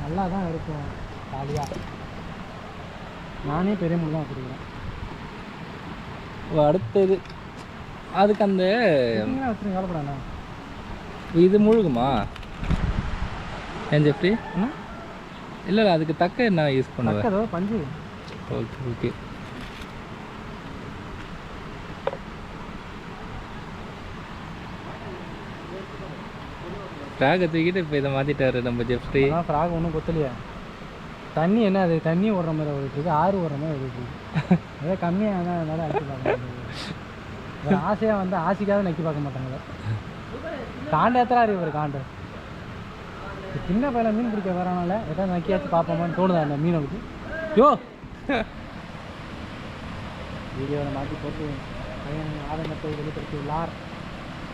நல்லா தான் இருக்கும் ஜாலியாக. நானே பெரிய முள் தான் வச்சுருக்கிறேன். அடுத்தது அதுக்கு அந்த வச்சுருங்க, கவலைப்படாண்ணா. இது முழுகுமா ஏன் ஜெஃப்ரி? இல்லை இல்லை, அதுக்கு தக்க என்ன யூஸ் பண்ணுவேன்? பஞ்சு. Okay okay. ஃப்ராகை தூக்கிட்டு இப்போ இதை மாற்றிட்டாரு நம்ம ஜெஃப்ரி. ஃப்ராக் ஒன்றும் கொத்தலையா? தண்ணி என்ன அது? தண்ணி ஓடுற மாதிரி ஓடிட்டுருக்கு, ஆறு ஓடுற மாதிரி ஓடிட்டுருக்கு. அதே கம்மியாக தான் அதனால அடிச்சு பார்க்க ஆசையாக வந்து ஆசைக்காக நக்கி பார்க்க மாட்டாங்களே. காண்டு ஏற்றுறாரு இவர். காண்டு சின்ன பையனை மீன் பிடிக்க வரனால எதாவது நக்கியாச்சும் பார்ப்போமான்னு தோணுதா அந்த மீனை வச்சு? யோ வீடியோவில் மாற்றி போட்டு பையன் ஆதங்கத்தை வெளிப்படுத்தி உள்ளார்.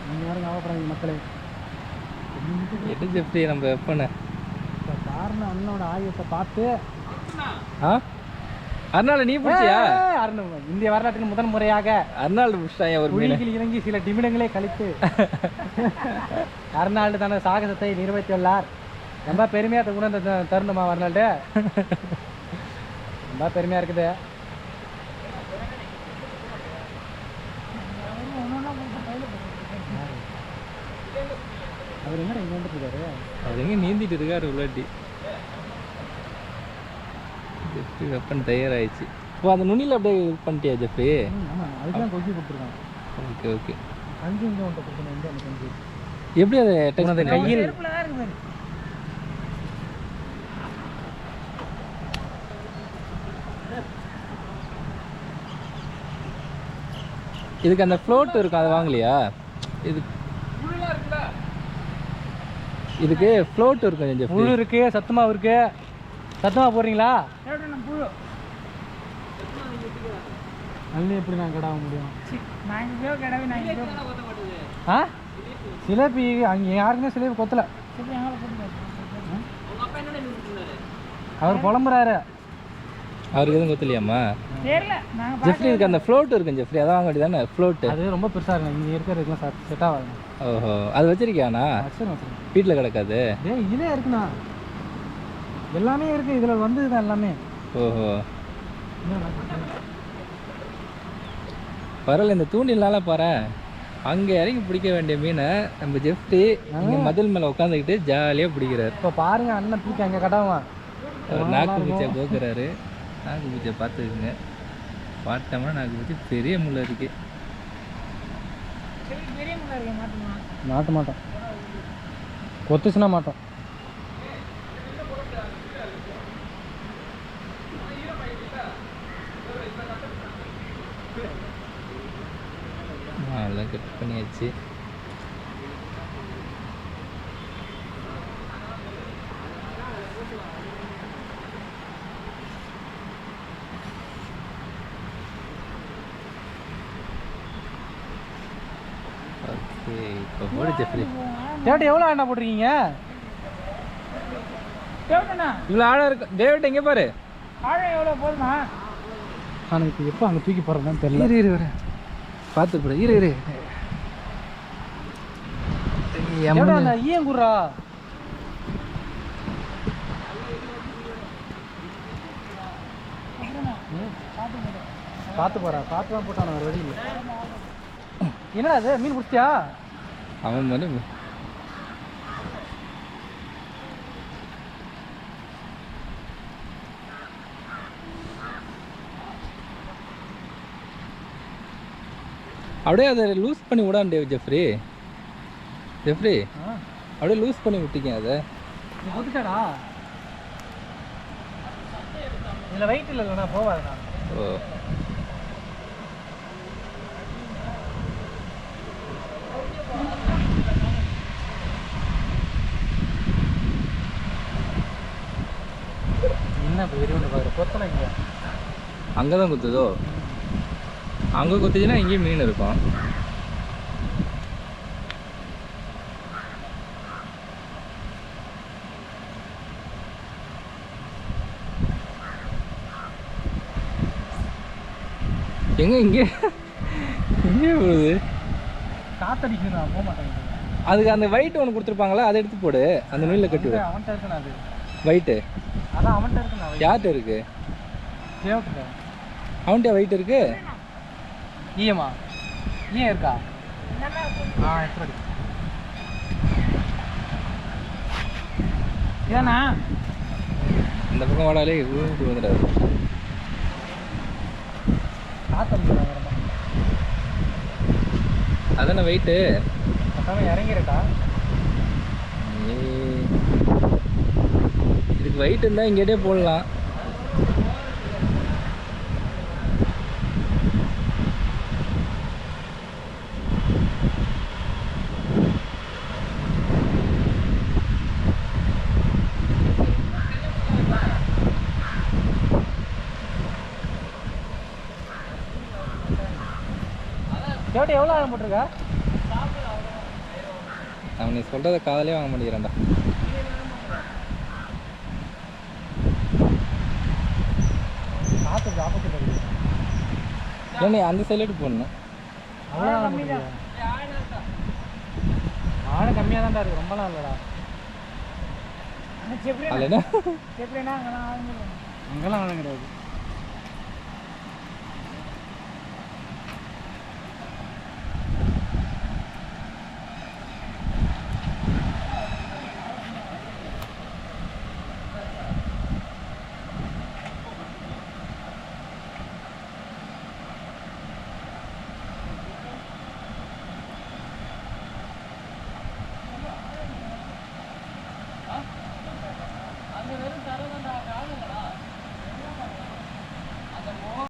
நீங்கள் யாரும் கவலைப்படாதீங்க மக்களே. எது ஜெஃப்ரி நம்ம எப்போன்னு காரணம் அண்ணனோட ஆயுதத்தை பார்த்து. அர்னால் நீ பிடிச்சியா? இந்திய வரலாற்றின் முதன் முறையாக அர்னால்டு பிடிச்சான் ஒரு மீனில் இறங்கி சில நிமிடங்களே கழித்து அர்னால்டு தனது சாகசத்தை நிர்வகித்துள்ளார். ரொம்ப பெருமையாக உணர்ந்த தருணமா அர்னால்டு? ரொம்ப பெருமையாக இருக்குது. அவர் என்ன இங்கே வந்துட்டு இருக்காரு? அவர் எங்கே நீந்திட்டு இருக்காரு உள்ளாட்டி. ஜெஃப்ரி வெப்பன் தயாராகிடுச்சு. ஓ அந்த நுனியில் அப்படியே இது பண்ணிட்டியா ஜெஃப்ரி? ஆமாம், அதுக்கெல்லாம் கொக்கி கொடுத்துருக்காங்க. Okay okay. கஞ்சி இங்கே வந்துட்டு கொடுக்கணும். வந்து அந்த கஞ்சி எப்படி அதை டச் கையில் இதுக்கு அந்த ஃப்ளோட் இருக்கும், அதை வாங்கலையா? இதுக்கு ஃப்ளோட் இருக்கும். கொஞ்சம் புழு இருக்கு, சத்துமாவு இருக்கு. சத்துமா போடுறீங்களா? நல்ல எப்படி நான் கடாக முடியும்? ஆ சிலேபி அங்கே யாருக்குமே சிலேபி கொத்தல. அவர் புலம்புறாரு. அவருக்கு எதுவும் கொத்தலையாம்மா? ஜெஃப்ரி இதுக்கு அந்த ஃப்ளோட் இருக்கும் ஜெஃப்ரி, அதான் வாங்க வேண்டியதானே ஃப்ளோட்டு? அது ரொம்ப பெருசாக இருக்கும். இங்கே இருக்கிறதுக்குலாம் செட் ஆகாது. ஓஹோ, அது வச்சிருக்கியாண்ணா? வீட்டில் கிடக்காது? இதிலே இருக்குண்ணா, எல்லாமே இருக்குது இதில் வந்து தான் எல்லாமே. ஓஹோ பரவாயில்ல. இந்த தூண்டில்னால பாரு, அங்கே இறங்கி பிடிக்க வேண்டிய மீனை நம்ம ஜெஃப்ரி இங்கே மதில் மேலே உட்காந்துக்கிட்டு ஜாலியாக பிடிக்கிறார். இப்போ பாருங்க, அண்ணன் தூக்கி அங்கே கட்டாவான். அவர் நாக்கு பூச்சை கோக்குறாரு. நாக்கு பூச்சை பார்த்துக்குங்க. பார்த்தோம்னா நாக்கு பூச்சி பெரிய முள்ள இருக்கு. மாட்ட மாட்டோம், கொத்துச்சுன்னா மாட்டோம். அதெல்லாம் கட் பண்ணியாச்சு. ஓகே, இப்போ போடு ஜெஃப்ரி. டேவிட் எவ்வளோ ஆழம் போட்டிருக்கீங்க? இவ்வளோ ஆழம் இருக்கு டேவிட், எங்கே பாரு ஆழம் எவ்வளோ போதுமா? ஆனால் இப்போ எப்போ அங்கே தூக்கி போடுறதுன்னு தெரியல. இரு இரு பார்த்து போட. இரு இரு ஈயங்குறா பார்த்து போறா. பார்த்து தான் போட்டான் ஒரு வழி இல்லை. என்னடா அது மீன் பிடிச்சியா? அவன் வந்து அப்படியே அதை லூஸ் பண்ணி விடாண்டே ஜெஃப்ரி. ஜெஃப்ரி அப்படியே லூஸ் பண்ணி விட்டீங்க அதை. நீ கொடுத்தாடா இதில் வெயிட் இல்லைண்ணா, போவாதுண்ணா. ஓ என்ன இப்போ வெறி ஒன்று பார்க்குற கொத்தலை இங்கே அங்கே தான் குத்துதோ? அங்கே குத்துச்சுன்னா இங்கேயும் மீன் இருக்கும். எங்கே இங்கே எங்கே போகுது? காத்தடிக்குது, நான் போக மாட்டேன். அதுக்கு அந்த வெயிட் ஒன்று கொடுத்துருப்பாங்களா, அதை எடுத்து போடு. அந்த நூலில் கட்டி விடு. அவன்கிட்ட இருக்கணும். அது வெயிட்டு அதான் அவன்கிட்ட இருக்குண்ணா யார்கிட்ட இருக்கு? தேவட்டுல அவன்கிட்ட வெயிட் இருக்கு. ஈயமா ஈயம் இருக்கா? எப்படி ஏண்ணா இந்த பக்கம் வாடாலே ஊருக்கு வந்துடாது. காற்று அதானே வெயிட்டு. இறங்கிருக்கா? இதுக்கு வெயிட் இருந்தால் இங்கேட்டே போடலாம். கேட்டு எவ்வளோ ஆகும் போட்டிருக்கா? அவன் நீ சொல்கிறத காதலே வாங்க மாட்டேங்கிறான்டா. காற்று ஆப்போசிட் அடிக்குது. இல்லை நீ அந்த சைடு போடணும். அவ்வளோ நானும் கம்மியாக தான்டா இருக்குது, ரொம்பலாம் இல்லைடா. அதில் என்ன அங்கெல்லாம் ஆளுங்க கிடையாது.